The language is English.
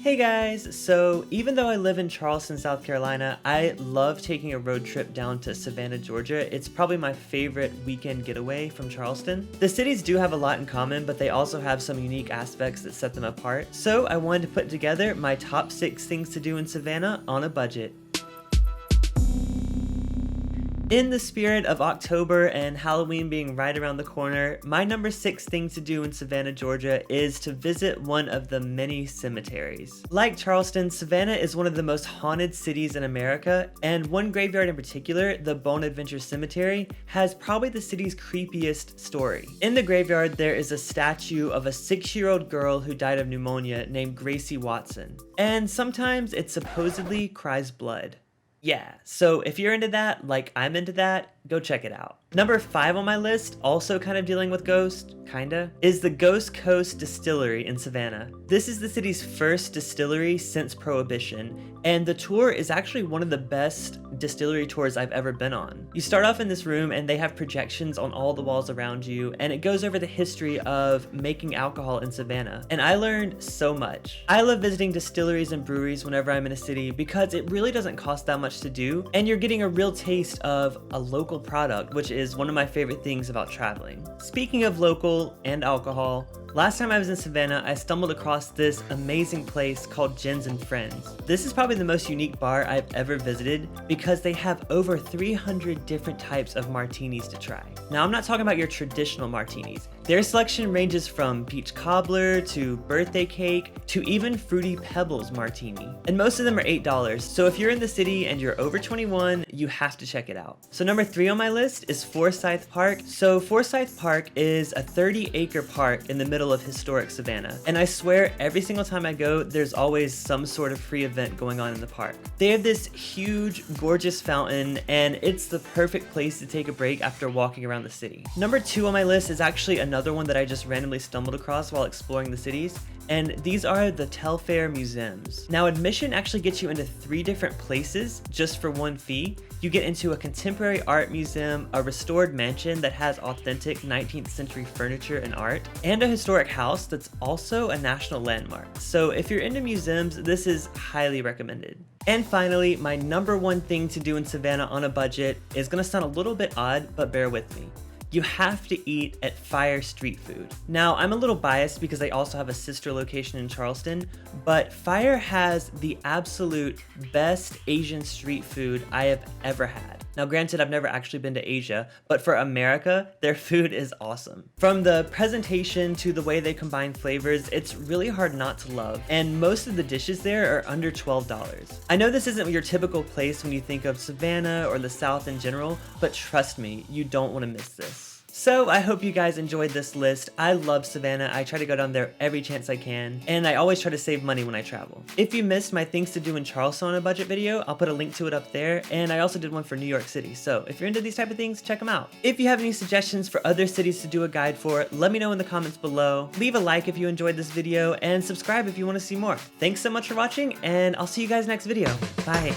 Hey guys, so even though I live in Charleston, South Carolina, I love taking a road trip down to Savannah, Georgia. It's probably my favorite weekend getaway from Charleston. The cities do have a lot in common, but they also have some unique aspects that set them apart. So I wanted to put together my top 6 things to do in Savannah on a budget. In the spirit of October and Halloween being right around the corner, my number 6 thing to do in Savannah, Georgia is to visit one of the many cemeteries. Like Charleston, Savannah is one of the most haunted cities in America, and one graveyard in particular, the Bonaventure Cemetery, has probably the city's creepiest story. In the graveyard, there is a statue of a 6-year-old girl who died of pneumonia named Gracie Watson, and sometimes it supposedly cries blood. Yeah, so if you're into that, like I'm into that, go check it out. Number 5 on my list, also kind of dealing with ghosts, is the Coast Distellery in Savannah. This is the city's first distillery since Prohibition, and the tour is actually one of the best distillery tours I've ever been on. You start off in this room and they have projections on all the walls around you, and it goes over the history of making alcohol in Savannah, and I learned so much. I love visiting distilleries and breweries whenever I'm in a city because it really doesn't cost that much to do, and you're getting a real taste of a local product, which is one of my favorite things about traveling. Speaking of local and alcohol, last time I was in Savannah, I stumbled across this amazing place called Gins and Friends. This is probably the most unique bar I've ever visited because they have over 300 different types of martinis to try. Now, I'm not talking about your traditional martinis. Their selection ranges from peach cobbler to birthday cake to even fruity pebbles martini. And most of them are $8, so if you're in the city and you're over 21, you have to check it out. So number 3 on my list is Forsyth Park. So Forsyth Park is a 30-acre park in the middle of historic Savannah. And I swear every single time I go, there's always some sort of free event going on in the park. They have this huge, gorgeous fountain, and it's the perfect place to take a break after walking around the city. Number 2 on my list is actually another one that I just randomly stumbled across while exploring the cities, and these are the Telfair Museums. Now, admission actually gets you into 3 different places just for one fee. You get into a contemporary art museum, a restored mansion that has authentic 19th century furniture and art, and a historic house that's also a national landmark. So if you're into museums, this is highly recommended. And finally, my number 1 thing to do in Savannah on a budget is gonna sound a little bit odd, but bear with me. You have to eat at Fire Street Food. Now, I'm a little biased because they also have a sister location in Charleston, but Fire has the absolute best Asian street food I have ever had. Now, granted, I've never actually been to Asia, but for America, their food is awesome. From the presentation to the way they combine flavors, it's really hard not to love, and most of the dishes there are under $12. I know this isn't your typical place when you think of Savannah or the South in general, but trust me, you don't want to miss this. So I hope you guys enjoyed this list. I love Savannah. I try to go down there every chance I can, and I always try to save money when I travel. If you missed my things to do in Charleston on a budget video, I'll put a link to it up there, and I also did one for New York City, so if you're into these type of things, check them out. If you have any suggestions for other cities to do a guide for, let me know in the comments below. Leave a like if you enjoyed this video, and subscribe if you want to see more. Thanks so much for watching, and I'll see you guys next video. Bye.